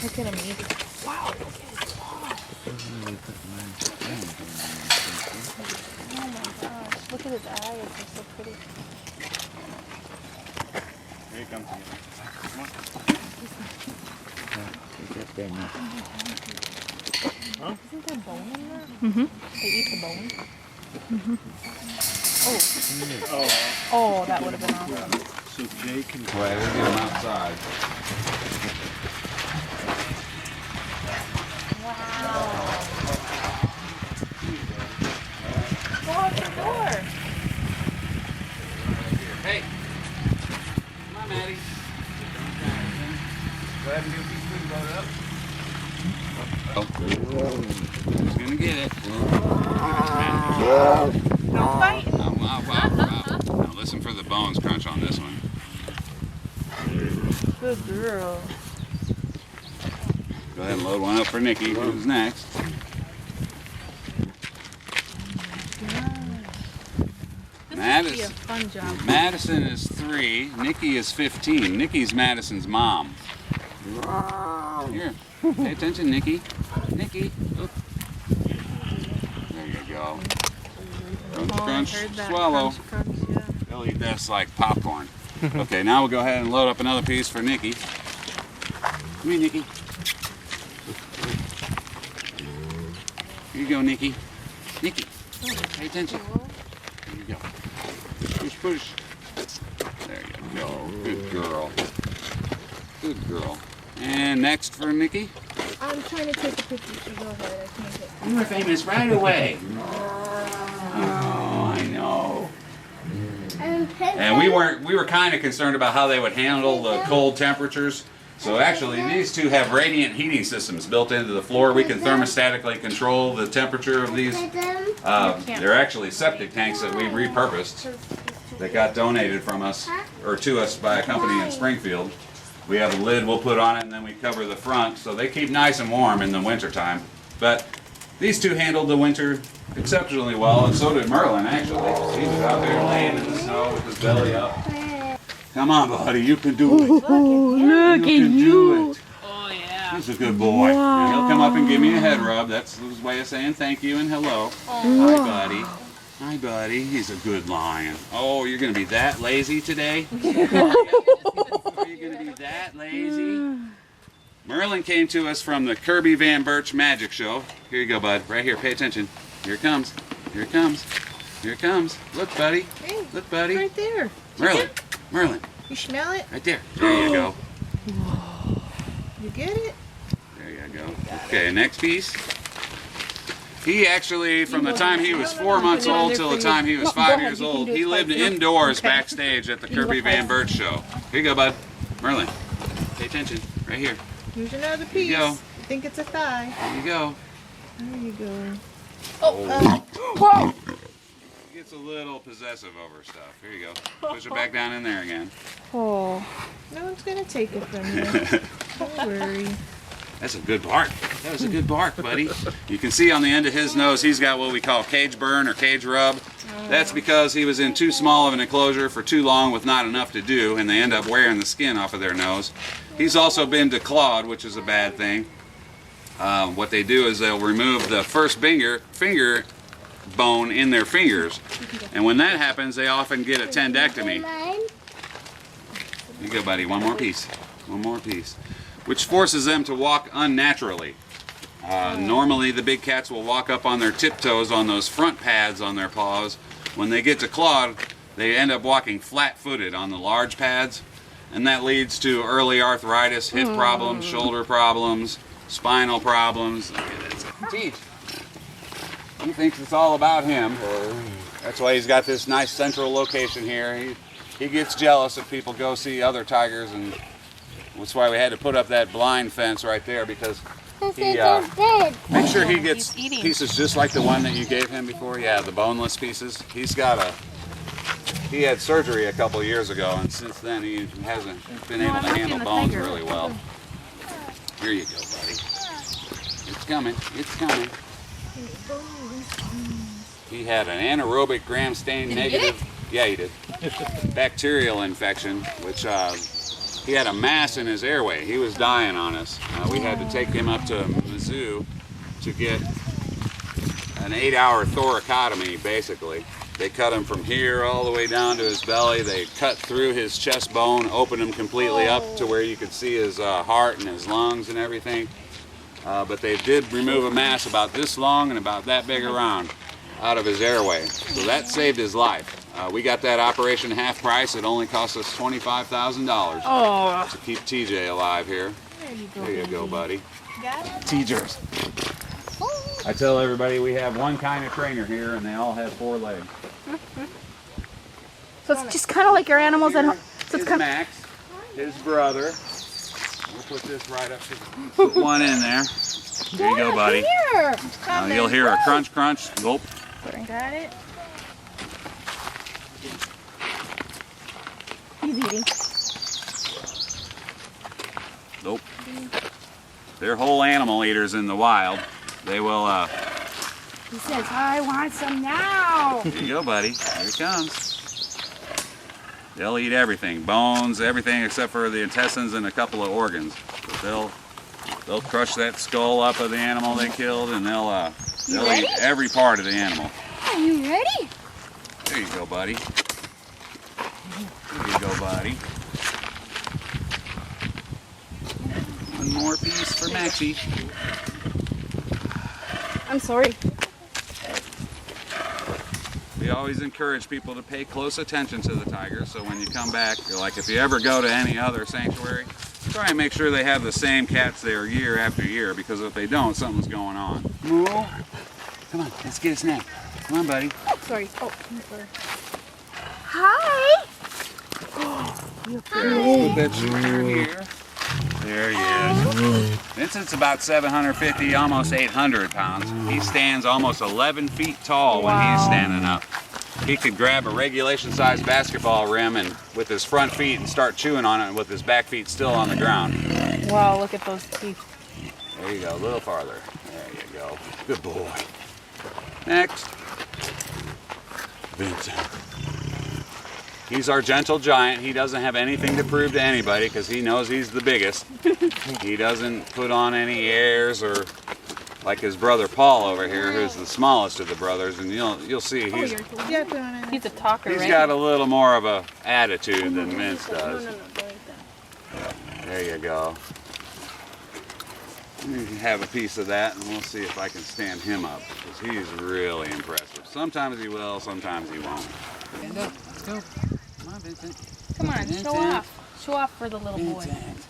Look at him eat. Wow, look at his paw. Oh my gosh, look at his eyes, they're so pretty. Here he comes again. Come on. Huh? Isn't there bone in there? Mm-hmm. They eat the bone? Mm-hmm. Oh, that would have been awesome. So Jay can Wait, we'll get him outside. Wow. Go out the door. Hey! Come on, Maddie. Go ahead and get these food loaded up. Oh, he's gonna get it. Don't fight. Wow. Now listen for the bones crunch on this one. Good girl. Go ahead and load one up for Nikki. Who's next? This Matt would be a is- fun job. Madison is 3. Nikki is 15. Nikki's Madison's mom. Here, pay attention, Nikki. Nikki. Oop. There you go. Crunch, Oh, I crunch, heard that. swallow. Crunch, yeah. They'll eat this like popcorn. Okay, now we'll go ahead and load up another piece for Nikki. Come here, Nikki. Here you go, Nikki. Nikki, pay attention. Here you go. Push, push. There you go. Good girl. Good girl. And next for Nikki. I'm trying to take a picture. So go ahead. I can't get. You were famous right away. Oh, I know. And we were kind of concerned about how they would handle the cold temperatures. So actually, these two have radiant heating systems built into the floor. We can thermostatically control the temperature of these. They're actually septic tanks that we repurposed that got donated from us, or to us by a company in Springfield. We have a lid we'll put on it, and then we cover the front, so they keep nice and warm in the winter time. But these two handled the winter exceptionally well, and so did Merlin, actually. He was out there laying in the snow with his belly up. Come on, buddy, you can do it. Look at you. Oh yeah. He's a good boy. Wow. And he'll come up and give me a head rub. That's his way of saying thank you and hello. Hi, buddy. Hi, buddy. He's a good lion. Oh, you're going to be that lazy today? Are you going to be that lazy? Merlin came to us from the Kirby Van Birch Magic Show. Here you go, bud. Right here. Pay attention. Here it comes. Here it comes. Here it comes. Look, buddy. Hey, Look, buddy. right there. Merlin. Merlin. You smell it? Right there. There you go. You get it? There you go. Okay, next piece. He actually, from the time he was 4 months old till the time he was 5 years old, he lived indoors backstage at the Kirby Van Birch Show. Here you go, bud. Merlin, pay attention. Right here. Here's another piece. you go. You think it's a thigh? There you go. There you go. Oh. He gets a little possessive over stuff. Here you go. Push it back down in there again. Oh. No one's gonna take it from you. Don't worry. That's a good bark. That was a good bark, buddy. You can see on the end of his nose, he's got what we call cage burn or cage rub. That's because he was in too small of an enclosure for too long with not enough to do, and they end up wearing the skin off of their nose. He's also been declawed, which is a bad thing. What they do is they'll remove the first finger bone in their fingers, and when that happens, they often get a tendectomy. Here you go, buddy. One more piece. One more piece. Which forces them to walk unnaturally. Normally the big cats will walk up on their tiptoes on those front pads on their paws. When they get declawed, they end up walking flat-footed on the large pads, and that leads to early arthritis, hip problems, shoulder problems, spinal problems. Teach. He thinks it's all about him. That's why he's got this nice central location here. He gets jealous if people go see other tigers, and that's why we had to put up that blind fence right there, because he make sure he gets pieces just like the one that you gave him before. Yeah, the boneless pieces. He had surgery a couple years ago, and since then he hasn't been able to handle bones really well. Here you go, buddy. It's coming. It's coming. He had an anaerobic gram stain negative. Yeah, he did. Bacterial infection, which he had a mass in his airway. He was dying on us. We had to take him up to Mizzou to get an 8-hour thoracotomy, basically. They cut him from here all the way down to his belly. They cut through his chest bone, opened him completely up to where you could see his heart and his lungs and everything. But they did remove a mass about this long and about that big around out of his airway. So that saved his life. We got that operation half price. It only cost us $25,000 to keep TJ alive here. There you go, buddy. Got it? Teachers. I tell everybody we have one kind of trainer here, and they all have 4 legs. So it's just kind of like your animals at home. So Here's it's kind Max, his brother. We'll put this right up to put one in there. There you go, buddy. Here. Now you'll hear a crunch, crunch. Gulp. Got it? he's eating. Nope. They're whole animal eaters in the wild. They will, He says, I want some now. here you go, buddy. Here it comes. They'll eat everything. Bones, everything except for the intestines and a couple of organs. But they'll crush that skull up of the animal they killed, and they'll eat every part of the animal. Are you ready? There you go, buddy. There you go, buddy. One more piece for Maxie. I'm sorry. We always encourage people to pay close attention to the tigers, so when you come back, like if you ever go to any other sanctuary, try and make sure they have the same cats there year after year, because if they don't, something's going on. Moo! Come on, let's get a snack. Come on, buddy. Sorry. Oh, I'm sorry. Hi. Put that sugar here. There he is. Vincent's about 750, almost 800 pounds. He stands almost 11 feet tall when he's standing up. He could grab a regulation-sized basketball rim and with his front feet and start chewing on it with his back feet still on the ground. Wow, look at those teeth. There you go, a little farther. There you go. Good boy. Next. Vincent. He's our gentle giant. He doesn't have anything to prove to anybody because he knows he's the biggest. He doesn't put on any airs or like his brother Paul over here, who's the smallest of the brothers, and you'll see he's He's a talker, right? got a little more of a attitude than Vince does. There you go. You can have a piece of that, and we'll see if I can stand him up because he's really impressive. Sometimes he will, sometimes he won't. Stand up. Let's go. Come on, Vincent. Come on, Vincent. show off. Show off for the little boy. Vincent.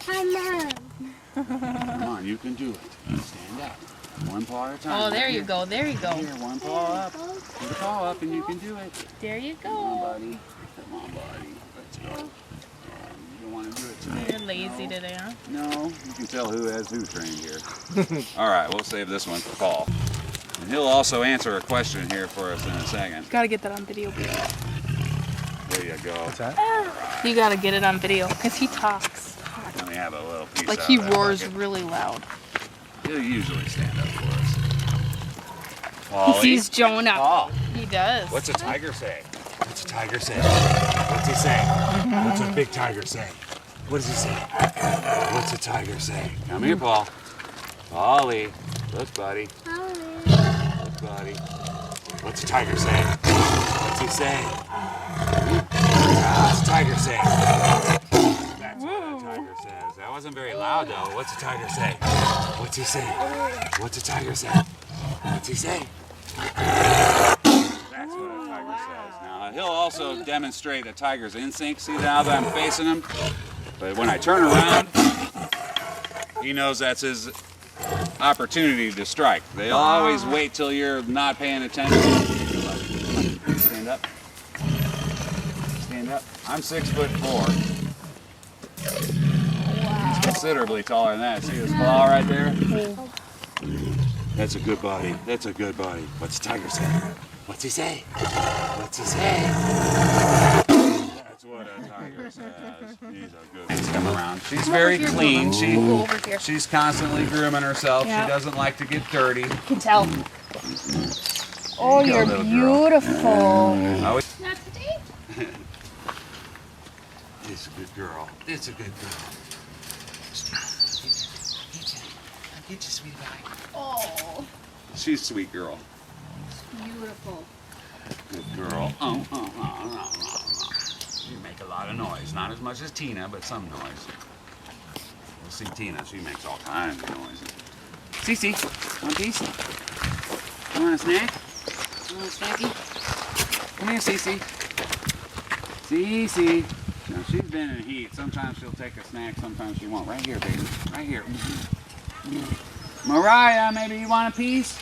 Come on. Come on, you can do it. Stand up. One paw at a time. Oh, there you go. There you go. Here, one paw up. One paw up, and you can do it. There you Come on, go. buddy. Come on, buddy. Let's go. You don't want to do it today. You're lazy today, huh? No, you can tell who has who trained here. All right, we'll save this one for Paul. And he'll also answer a question here for us in a second. Gotta get that on video. There you go. What's that? You gotta get it on video because he talks. Let me have a little piece Like out he of that roars bucket. really loud. He'll usually stand up for us. He Paulie. sees Jonah. Paul, He does. what's a tiger say? What's a tiger say? What's he say? What's a big tiger say? What does he say? What's a tiger say? Come here, Paul. Paulie. Look, buddy. Look, buddy. What's a tiger say? What's he say? What's a tiger say? That's what a tiger says. That wasn't very loud, though. What's a tiger say? What's he say? What's a tiger say? What's he say? That's what a tiger says. Now, he'll also demonstrate a tiger's instinct. See now that I'm facing him? But when I turn around, he knows that's his opportunity to strike. They'll always wait till you're not paying attention. Stand up. Stand up. I'm 6'4". He's considerably taller than that. See his claw right there? That's a good body. That's a good body. What's a tiger say? What's he say? What's he say? That's what a tiger says. He's a good one. Come around. She's very clean. Go over here. She's constantly grooming herself. Yeah. She doesn't like to get dirty. You can tell. Oh, There you go, you're little girl. beautiful. I always- Not today. He's It's a good girl. It's a good girl. Get you, sweetie pie. Oh, She's a sweet girl. beautiful. Good girl. You make a lot of noise. Not as much as Tina, but some noise. We'll see Tina. She makes all kinds of noises. Cece, want a piece? You want a snack? You want a snacky? Come here, Cece. Cece. Now, she's been in heat. Sometimes she'll take a snack. Sometimes she won't. Right here, baby. Right here. Mariah, maybe you want a piece?